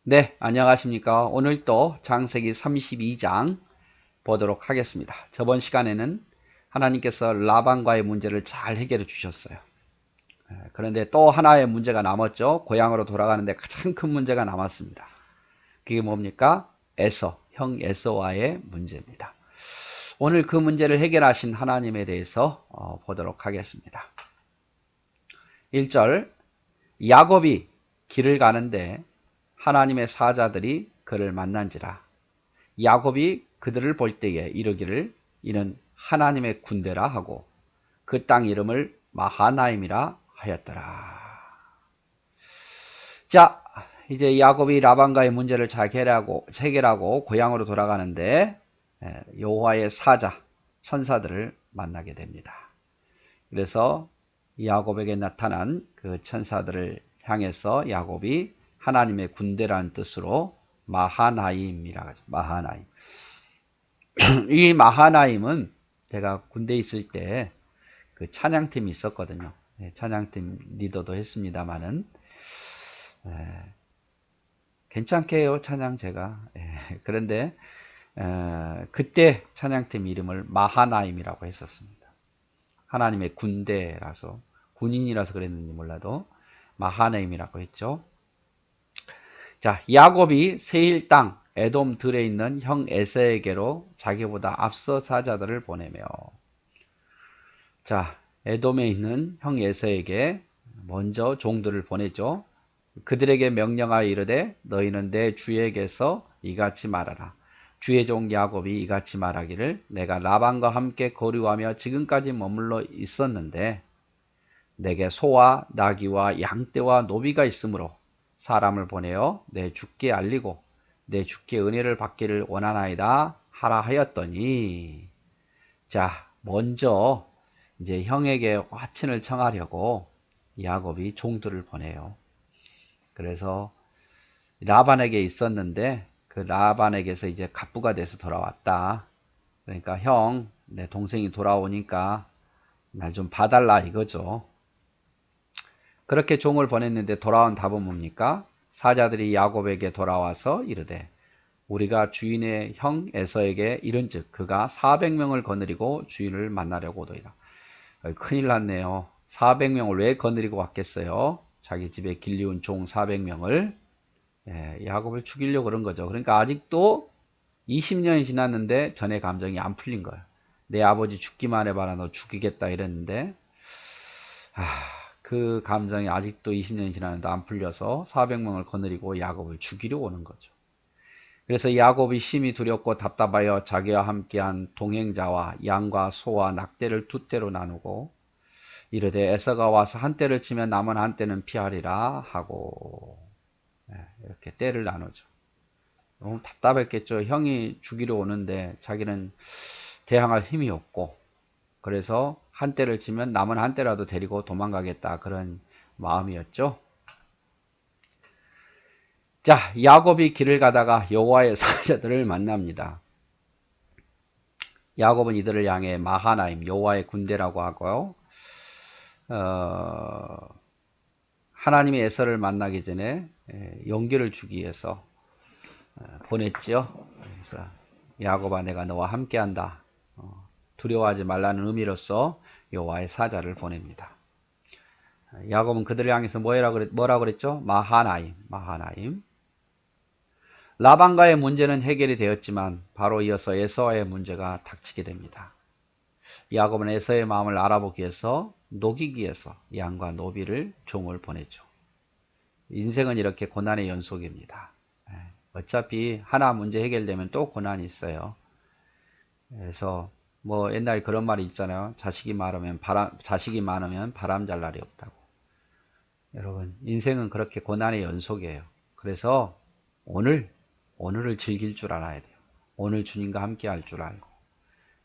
네, 안녕하십니까. 오늘 또 창세기 32장 보도록 하겠습니다. 저번 시간에는 하나님께서 라반과의 문제를 잘 해결해 주셨어요. 그런데 또 하나의 문제가 남았죠. 고향으로 돌아가는데 가장 큰 문제가 남았습니다. 그게 뭡니까? 형 에서와의 문제입니다. 오늘 그 문제를 해결하신 하나님에 대해서 보도록 하겠습니다. 1절, 야곱이 길을 가는데 하나님의 사자들이 그를 만난지라. 야곱이 그들을 볼 때에 이르기를 이는 하나님의 군대라 하고 그 땅 이름을 마하나임이라 하였더라. 자, 이제 야곱이 라반과의 문제를 잘 해결하고 고향으로 돌아가는데 여호와의 사자, 천사들을 만나게 됩니다. 그래서 야곱에게 나타난 그 천사들을 향해서 야곱이 하나님의 군대라는 뜻으로 마하나임이라고 하죠. 마하나임. 이 마하나임은 제가 군대에 있을 때 그 찬양팀이 있었거든요. 찬양팀 리더도 했습니다만은 괜찮게 해요, 찬양 제가. 그런데 그때 찬양팀 이름을 마하나임이라고 했었습니다. 하나님의 군대라서 군인이라서 그랬는지 몰라도 마하나임이라고 했죠. 자, 야곱이 세일 땅 에돔 들에 있는 형 에서에게로 자기보다 앞서 사자들을 보내며, 자, 에돔에 있는 형 에서에게 먼저 종들을 보내죠. 그들에게 명령하여 이르되 너희는 내 주에게서 이같이 말하라. 주의 종 야곱이 이같이 말하기를 내가 라반과 함께 거류하며 지금까지 머물러 있었는데 내게 소와 나귀와 양떼와 노비가 있으므로 사람을 보내어 내 주께 알리고 내 주께 은혜를 받기를 원하나이다 하라 하였더니, 자, 먼저 이제 형에게 화친을 청하려고 야곱이 종들을 보내요. 그래서 라반에게 있었는데 그 라반에게서 이제 갑부가 돼서 돌아왔다. 그러니까 형, 내 동생이 돌아오니까 날 좀 봐달라 이거죠. 그렇게 종을 보냈는데 돌아온 답은 뭡니까? 사자들이 야곱에게 돌아와서 이르되 우리가 주인의 형 에서에게 이른즉 그가 400명을 거느리고 주인을 만나려고 오더이다. 큰일 났네요. 400명을 왜 거느리고 왔겠어요? 자기 집에 길리운 종 400명을 야곱을 죽이려고 그런 거죠. 그러니까 아직도 20년이 지났는데 전의 감정이 안 풀린 거예요. 내 아버지 죽기만 해봐라, 너 죽이겠다 이랬는데 그 감정이 아직도 20년이 지났는데 안 풀려서 400명을 거느리고 야곱을 죽이려 오는 거죠. 그래서 야곱이 심히 두렵고 답답하여 자기와 함께한 동행자와 양과 소와 낙대를 두 떼로 나누고 이르되 에서가 와서 한 떼를 치면 남은 한 떼는 피하리라 하고 이렇게 떼를 나누죠. 너무 답답했겠죠. 형이 죽이러 오는데 자기는 대항할 힘이 없고, 그래서 한 떼를 치면 남은 한 떼라도 데리고 도망가겠다, 그런 마음이었죠. 자, 야곱이 길을 가다가 여호와의 사자들을 만납니다. 야곱은 이들을 향해 마하나임, 여호와의 군대라고 하고요. 하나님의 에서를 만나기 전에 용기를 주기 위해서 보냈죠. 그래서 야곱아, 내가 너와 함께한다. 두려워하지 말라는 의미로서 여호와의 사자를 보냅니다. 야곱은 그들을 향해서 뭐라고 그랬죠? 마하나임, 마하나임. 라반과의 문제는 해결이 되었지만 바로 이어서 에서와의 문제가 닥치게 됩니다. 야곱은 에서의 마음을 알아보기 위해서, 녹이기 위해서 양과 노비를 종을 보내죠. 인생은 이렇게 고난의 연속입니다. 어차피 하나 문제 해결되면 또 고난이 있어요. 그래서 뭐 옛날에 그런 말이 있잖아요. 자식이 많으면 바람 잘 날이 없다고. 여러분, 인생은 그렇게 고난의 연속이에요. 그래서 오늘을 즐길 줄 알아야 돼요. 오늘 주님과 함께 할 줄 알고,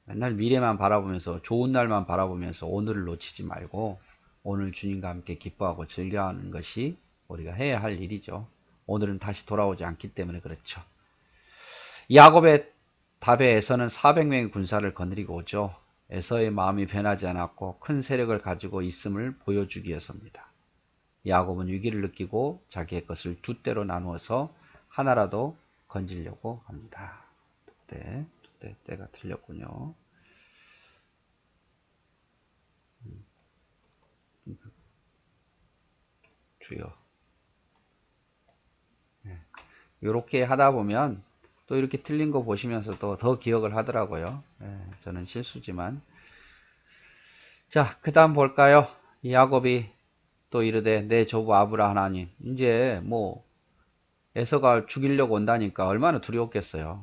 맨날 미래만 바라보면서, 좋은 날만 바라보면서 오늘을 놓치지 말고 오늘 주님과 함께 기뻐하고 즐겨하는 것이 우리가 해야 할 일이죠. 오늘은 다시 돌아오지 않기 때문에 그렇죠. 야곱의 답에 에서는 400명의 군사를 거느리고 오죠. 에서의 마음이 변하지 않았고 큰 세력을 가지고 있음을 보여주기 위해서입니다. 야곱은 위기를 느끼고 자기의 것을 두 떼로 나누어서 하나라도 건지려고 합니다. 때가 틀렸군요. 주여. 이렇게 하다 보면 또 이렇게 틀린 거 보시면서도 더 기억을 하더라고요. 저는 실수지만. 자, 그 다음 볼까요? 야곱이 또 이르되 내 조부 아브라 하나님. 이제 뭐 에서가 죽이려고 온다니까 얼마나 두려웠겠어요.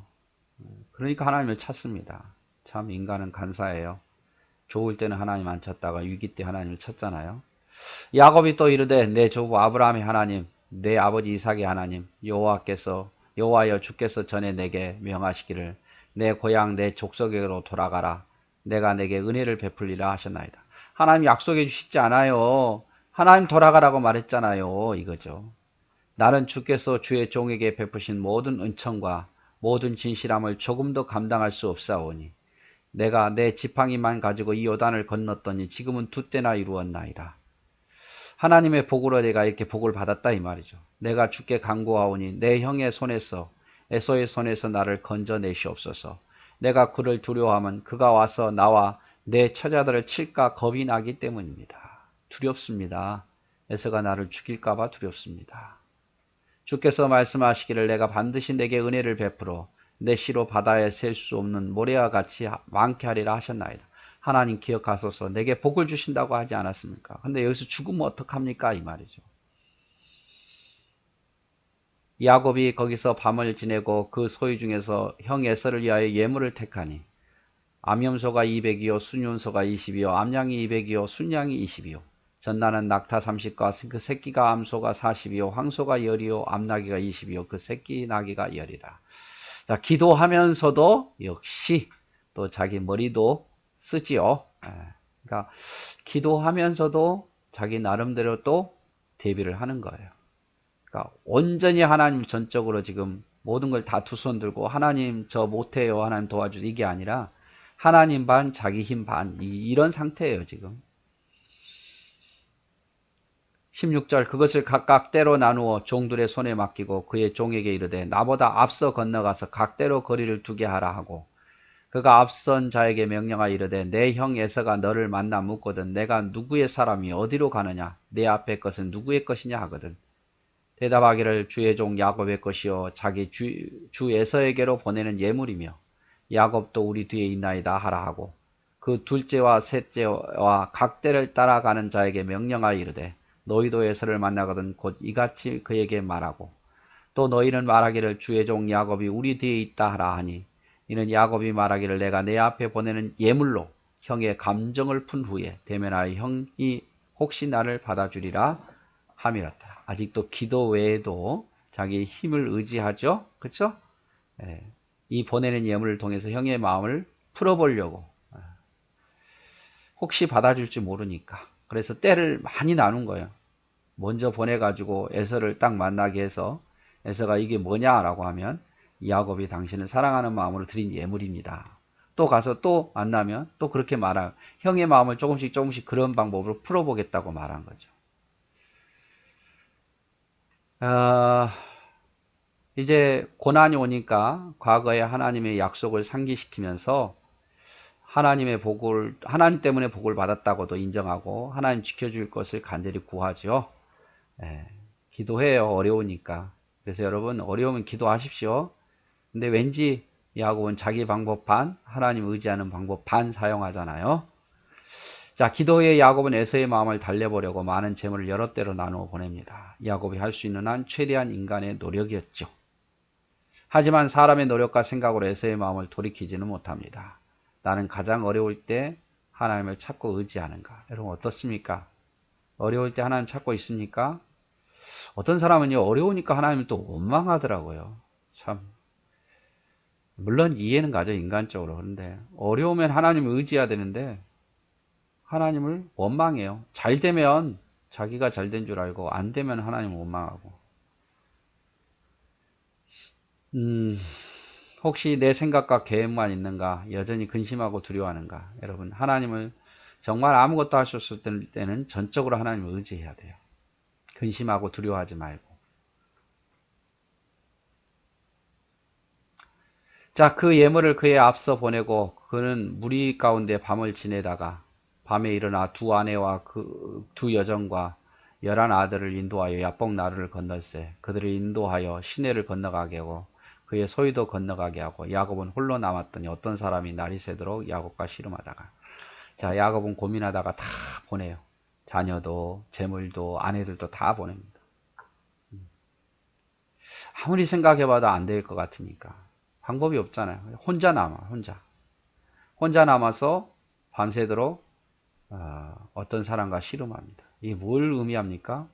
그러니까 하나님을 찾습니다. 참 인간은 간사해요. 좋을 때는 하나님 안 찾다가 위기 때 하나님을 찾잖아요. 야곱이 또 이르되 내 조부 아브라함의 하나님, 내 아버지 이삭의 하나님, 여호와여 주께서 전에 내게 명하시기를 내 고향 내 족속에로 돌아가라. 내가 내게 은혜를 베풀리라 하셨나이다. 하나님 약속해 주시지 않아요. 하나님 돌아가라고 말했잖아요. 이거죠. 나는 주께서 주의 종에게 베푸신 모든 은총과 모든 진실함을 조금도 감당할 수 없사오니 내가 내 지팡이만 가지고 이 요단을 건넜더니 지금은 두 때나 이루었나이다. 하나님의 복으로 내가 이렇게 복을 받았다 이 말이죠. 내가 주께 간구하오니 내 형의 손에서 에서의 손에서 나를 건져내시옵소서. 내가 그를 두려워하면 그가 와서 나와 내 처자들을 칠까 겁이 나기 때문입니다. 두렵습니다. 에서가 나를 죽일까 봐 두렵습니다. 주께서 말씀하시기를 내가 반드시 내게 은혜를 베풀어 내 시로 바다에 셀 수 없는 모래와 같이 많게 하리라 하셨나이다. 하나님 기억하소서. 내게 복을 주신다고 하지 않았습니까? 근데 여기서 죽으면 어떡합니까? 이 말이죠. 야곱이 거기서 밤을 지내고 그 소유 중에서 형 에서를 위하여 예물을 택하니 암염소가 200이요 순윤소가 20이요 암양이 200이요 순양이 20이요 전나는 낙타 30과 그 새끼가 암소가 40이요 황소가 10이요 암나귀가 20이요 그 새끼 나귀가 10이라. 자, 기도하면서도 역시 또 자기 머리도 쓰지요. 그러니까 기도하면서도 자기 나름대로 또 대비를 하는 거예요. 그러니까 온전히 하나님 전적으로 지금 모든 걸 다 두 손 들고 하나님 저 못해요. 하나님 도와주세요. 이게 아니라 하나님 반 자기 힘 반 이런 상태예요. 지금. 16절 그것을 각각 때로 나누어 종들의 손에 맡기고 그의 종에게 이르되 나보다 앞서 건너가서 각대로 거리를 두게 하라 하고 그가 앞선 자에게 명령하여 이르되 내 형 에서가 너를 만나 묻거든 내가 누구의 사람이 어디로 가느냐 내 앞에 것은 누구의 것이냐 하거든 대답하기를 주의 종 야곱의 것이요 자기 주 에서에게로 보내는 예물이며 야곱도 우리 뒤에 있나이다 하라 하고 그 둘째와 셋째와 각대를 따라가는 자에게 명령하여 이르되 너희도 에서를 만나거든 곧 이같이 그에게 말하고 또 너희는 말하기를 주의 종 야곱이 우리 뒤에 있다 하라 하니 이는 야곱이 말하기를 내가 내 앞에 보내는 예물로 형의 감정을 푼 후에 대면하여 형이 혹시 나를 받아주리라 함이었다. 아직도 기도 외에도 자기 힘을 의지하죠. 그렇죠? 이 보내는 예물을 통해서 형의 마음을 풀어보려고 혹시 받아줄지 모르니까 그래서 때를 많이 나눈 거예요. 먼저 보내가지고 에서를 딱 만나게 해서 에서가 이게 뭐냐라고 하면 야곱이 당신을 사랑하는 마음으로 드린 예물입니다. 또 가서 또 만나면 또 그렇게 말할 형의 마음을 조금씩 그런 방법으로 풀어보겠다고 말한 거죠. 이제 고난이 오니까 과거에 하나님의 약속을 상기시키면서 하나님 때문에 복을 받았다고도 인정하고 하나님 지켜줄 것을 간절히 구하죠. 기도해요. 어려우니까. 그래서 여러분 어려우면 기도하십시오. 근데 왠지 야곱은 자기 방법 반, 하나님 의지하는 방법 반 사용하잖아요. 자, 기도에 야곱은 에서의 마음을 달래보려고 많은 재물을 여러 때로 나누어 보냅니다. 야곱이 할 수 있는 한 최대한 인간의 노력이었죠. 하지만 사람의 노력과 생각으로 에서의 마음을 돌이키지는 못합니다. 나는 가장 어려울 때 하나님을 찾고 의지하는가? 여러분 어떻습니까? 어려울 때 하나님 찾고 있습니까? 어떤 사람은요 어려우니까 하나님을 또 원망하더라고요. 참 물론 이해는 가죠 인간적으로. 그런데 어려우면 하나님을 의지해야 되는데 하나님을 원망해요. 잘 되면 자기가 잘 된 줄 알고 안 되면 하나님을 원망하고 혹시 내 생각과 계획만 있는가? 여전히 근심하고 두려워하는가? 여러분 하나님을 정말 아무것도 할 수 없을 때는 전적으로 하나님을 의지해야 돼요. 근심하고 두려워하지 말고 자, 그 예물을 그에 앞서 보내고 그는 무리 가운데 밤을 지내다가 밤에 일어나 두 아내와 그 두 여종과 11 아들을 인도하여 야복 나루를 건널세 그들을 인도하여 시내를 건너가게 하고 그의 소유도 건너가게 하고 야곱은 홀로 남았더니 어떤 사람이 날이 새도록 야곱과 씨름하다가 자, 야곱은 고민하다가 다 보내요. 자녀도 재물도 아내들도 다 보냅니다. 아무리 생각해봐도 안 될 것 같으니까 방법이 없잖아요. 혼자 남아, 혼자 남아서 밤새도록 어떤 사람과 씨름합니다. 이게 뭘 의미합니까?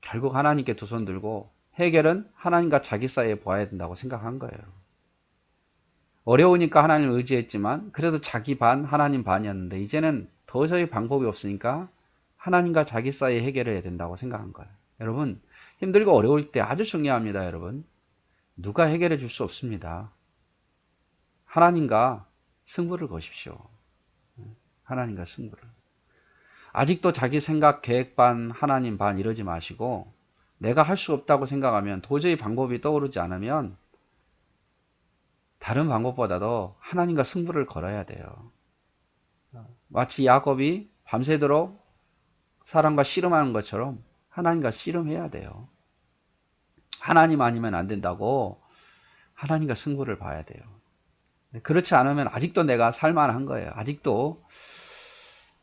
결국 하나님께 두 손 들고 해결은 하나님과 자기 사이에 보아야 된다고 생각한 거예요. 어려우니까 하나님을 의지했지만 그래도 자기 반, 하나님 반이었는데 이제는 도저히 방법이 없으니까 하나님과 자기 사이에 해결해야 된다고 생각한 거예요. 여러분, 힘들고 어려울 때 아주 중요합니다. 여러분, 누가 해결해 줄 수 없습니다. 하나님과 승부를 거십시오. 하나님과 승부를. 아직도 자기 생각, 계획 반, 하나님 반 이러지 마시고 내가 할 수 없다고 생각하면 도저히 방법이 떠오르지 않으면 다른 방법보다도 하나님과 승부를 걸어야 돼요. 마치 야곱이 밤새도록 사람과 씨름하는 것처럼 하나님과 씨름해야 돼요. 하나님 아니면 안 된다고 하나님과 승부를 봐야 돼요. 그렇지 않으면 아직도 내가 살만한 거예요. 아직도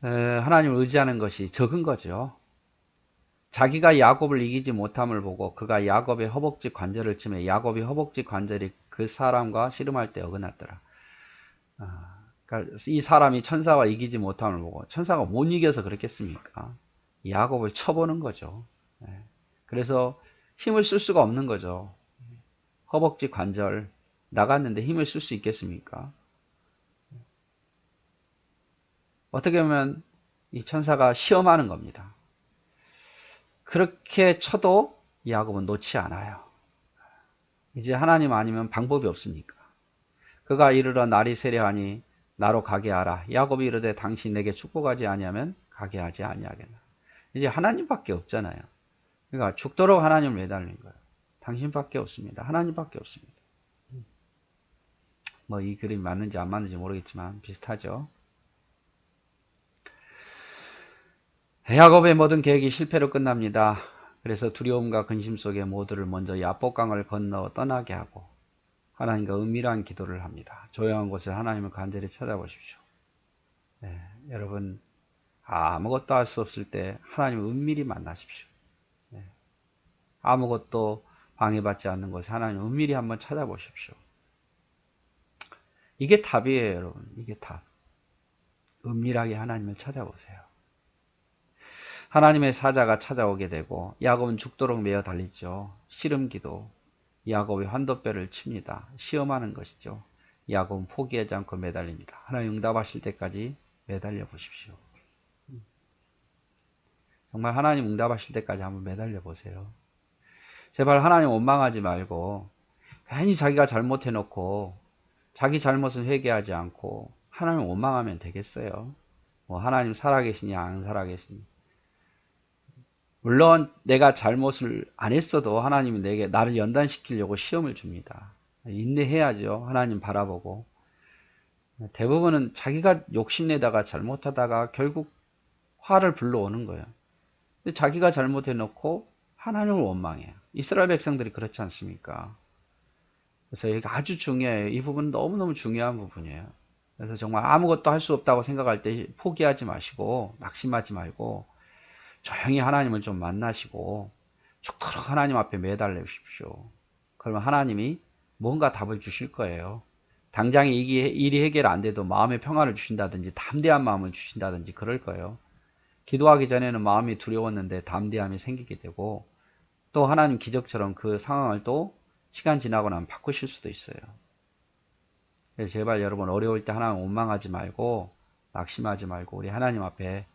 하나님을 의지하는 것이 적은 거죠. 자기가 야곱을 이기지 못함을 보고 그가 야곱의 허벅지 관절을 치매 야곱의 허벅지 관절이 그 사람과 씨름할 때 어긋났더라. 그러니까 이 사람이 천사와 이기지 못함을 보고 천사가 못 이겨서 그랬겠습니까? 야곱을 쳐보는 거죠. 그래서 힘을 쓸 수가 없는 거죠. 허벅지 관절 나갔는데 힘을 쓸 수 있겠습니까? 어떻게 보면 이 천사가 시험하는 겁니다. 그렇게 쳐도 야곱은 놓지 않아요. 이제 하나님 아니면 방법이 없으니까. 그가 이르러 날이 세려하니 나로 가게 하라. 야곱이 이르되 당신 내게 축복하지 아니하면 가게 하지 아니하겠나. 이제 하나님밖에 없잖아요. 그러니까 죽도록 하나님을 매달린 거예요. 당신밖에 없습니다. 하나님밖에 없습니다. 뭐 이 그림이 맞는지 안 맞는지 모르겠지만 비슷하죠. 야곱의 모든 계획이 실패로 끝납니다. 그래서 두려움과 근심 속에 모두를 먼저 야복강을 건너 떠나게 하고 하나님과 은밀한 기도를 합니다. 조용한 곳에 하나님을 간절히 찾아보십시오. 네, 여러분 아무것도 할 수 없을 때 하나님을 은밀히 만나십시오. 네, 아무것도 방해받지 않는 곳에 하나님을 은밀히 한번 찾아보십시오. 이게 답이에요, 여러분. 이게 답. 은밀하게 하나님을 찾아보세요. 하나님의 사자가 찾아오게 되고 야곱은 죽도록 매어 달리죠. 씨름기도 야곱이 환도뼈를 칩니다. 시험하는 것이죠. 야곱은 포기하지 않고 매달립니다. 하나님 응답하실 때까지 매달려 보십시오. 정말 하나님 응답하실 때까지 한번 매달려 보세요. 제발 하나님 원망하지 말고 괜히 자기가 잘못해놓고 자기 잘못은 회개하지 않고 하나님 원망하면 되겠어요. 뭐 하나님 살아계시냐 안 살아계시냐. 물론 내가 잘못을 안 했어도 하나님은 내게 나를 연단시키려고 시험을 줍니다. 인내해야죠. 하나님 바라보고. 대부분은 자기가 욕심내다가 잘못하다가 결국 화를 불러오는 거예요. 근데 자기가 잘못해놓고 하나님을 원망해요. 이스라엘 백성들이 그렇지 않습니까? 그래서 이게 아주 중요해요. 이 부분은 너무너무 중요한 부분이에요. 그래서 정말 아무것도 할 수 없다고 생각할 때 포기하지 마시고 낙심하지 말고 조용히 하나님을 좀 만나시고 죽도록 하나님 앞에 매달려 주십시오. 그러면 하나님이 뭔가 답을 주실 거예요. 당장에 일이 해결 안 돼도 마음의 평안을 주신다든지 담대한 마음을 주신다든지 그럴 거예요. 기도하기 전에는 마음이 두려웠는데 담대함이 생기게 되고 또 하나님 기적처럼 그 상황을 또 시간 지나고 나면 바꾸실 수도 있어요. 그래서 제발 여러분 어려울 때 하나님 원망하지 말고 낙심하지 말고 우리 하나님 앞에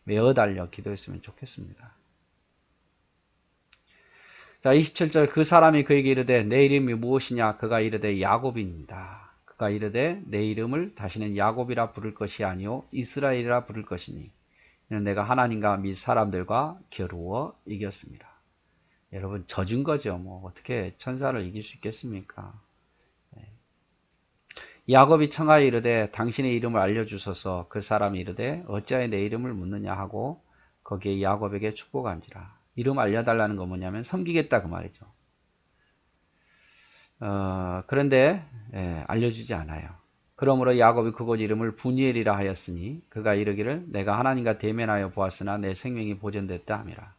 매어 달려 기도했으면 좋겠습니다. 자, 27절 그 사람이 그에게 이르되 내 이름이 무엇이냐? 그가 이르되 야곱입니다. 그가 이르되 내 이름을 다시는 야곱이라 부를 것이 아니요 이스라엘이라 부를 것이니 이는 내가 하나님과 및 사람들과 겨루어 이겼습니다. 여러분 져준 거죠. 뭐 어떻게 천사를 이길 수 있겠습니까? 야곱이 청하여 이르되 당신의 이름을 알려주소서. 그 사람이 이르되 어찌하여 내 이름을 묻느냐 하고 거기에 야곱에게 축복한지라. 이름 알려달라는 건 뭐냐면 섬기겠다 그 말이죠. 그런데 알려주지 않아요. 그러므로 야곱이 그곳 이름을 분이엘이라 하였으니 그가 이르기를 내가 하나님과 대면하여 보았으나 내 생명이 보존됐다 함이라.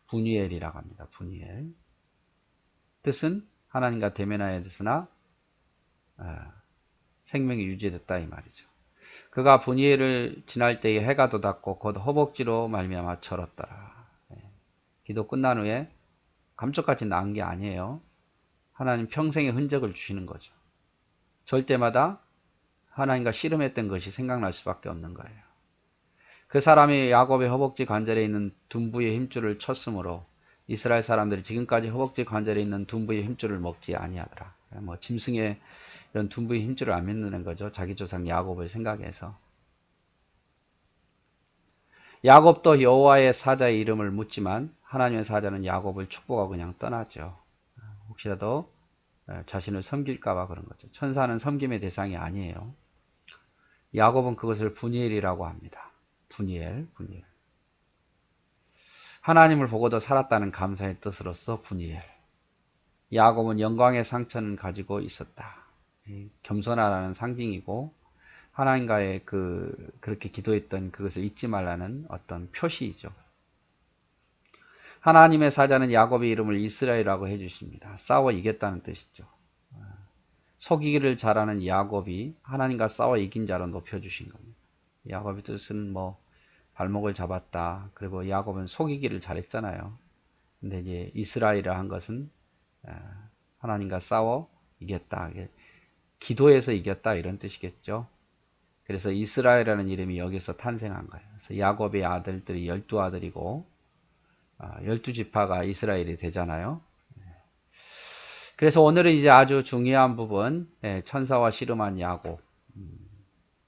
분이엘이라고 합니다. 분이엘. 뜻은 하나님과 대면하였으나 생명이 유지됐다 이 말이죠. 그가 분이엘을 지날 때에 해가 돋았고 곧 허벅지로 말미암아 절었더라. 기도 끝난 후에 감쪽같이 나은 게 아니에요. 하나님 평생의 흔적을 주시는 거죠. 절 때마다 하나님과 씨름했던 것이 생각날 수밖에 없는 거예요. 그 사람이 야곱의 허벅지 관절에 있는 둔부의 힘줄을 쳤으므로 이스라엘 사람들이 지금까지 허벅지 관절에 있는 둔부의 힘줄을 먹지 아니하더라. 뭐 짐승의 이런 둔부의 힘줄을 안 믿는 거죠. 자기 조상 야곱을 생각해서. 야곱도 여호와의 사자의 이름을 묻지만 하나님의 사자는 야곱을 축복하고 그냥 떠나죠. 혹시라도 자신을 섬길까봐 그런 거죠. 천사는 섬김의 대상이 아니에요. 야곱은 그것을 분이엘이라고 합니다. 분이엘. 하나님을 보고도 살았다는 감사의 뜻으로서 분이엘. 야곱은 영광의 상처는 가지고 있었다. 겸손하라는 상징이고 하나님과의 그렇게 기도했던 그것을 잊지 말라는 어떤 표시이죠. 하나님의 사자는 야곱의 이름을 이스라엘이라고 해주십니다. 싸워 이겼다는 뜻이죠. 속이기를 잘하는 야곱이 하나님과 싸워 이긴 자로 높여주신 겁니다. 야곱의 뜻은 뭐 발목을 잡았다. 그리고 야곱은 속이기를 잘했잖아요. 근데 이제 이스라엘이라 한 것은 하나님과 싸워 이겼다. 기도해서 이겼다 이런 뜻이겠죠. 그래서 이스라엘이라는 이름이 여기서 탄생한 거예요. 그래서 야곱의 아들들이 12아들이고 12지파가 이스라엘이 되잖아요. 그래서 오늘은 이제 아주 중요한 부분, 천사와 씨름한 야곱.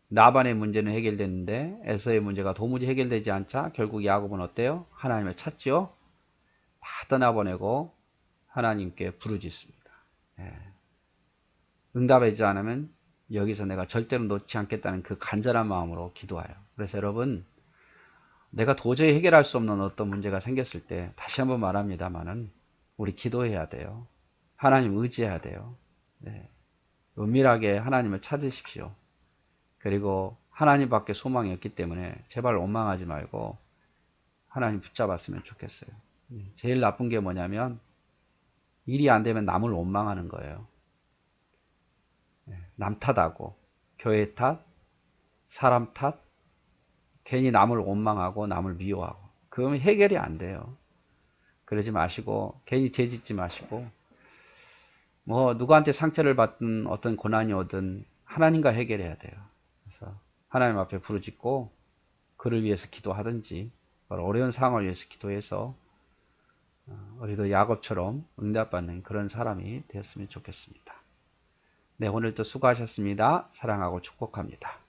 라반의 문제는 해결됐는데 에서의 문제가 도무지 해결되지 않자 결국 야곱은 어때요? 하나님을 찾죠. 다 떠나보내고 하나님께 부르짖습니다. 응답하지 않으면 여기서 내가 절대로 놓지 않겠다는 그 간절한 마음으로 기도해요. 그래서 여러분, 내가 도저히 해결할 수 없는 어떤 문제가 생겼을 때 다시 한번 말합니다만은 우리 기도해야 돼요. 하나님 의지해야 돼요. 은밀하게 하나님을 찾으십시오. 그리고 하나님밖에 소망이 없기 때문에 제발 원망하지 말고 하나님 붙잡았으면 좋겠어요. 제일 나쁜 게 뭐냐면 일이 안 되면 남을 원망하는 거예요. 남 탓하고 교회 탓, 사람 탓, 괜히 남을 원망하고 남을 미워하고 그러면 해결이 안 돼요. 그러지 마시고 괜히 죄짓지 마시고 뭐 누구한테 상처를 받든 어떤 고난이 오든 하나님과 해결해야 돼요. 그래서 하나님 앞에 부르짖고 그를 위해서 기도하든지 어려운 상황을 위해서 기도해서 우리도 야곱처럼 응답받는 그런 사람이 되었으면 좋겠습니다. 네, 오늘도 수고하셨습니다. 사랑하고 축복합니다.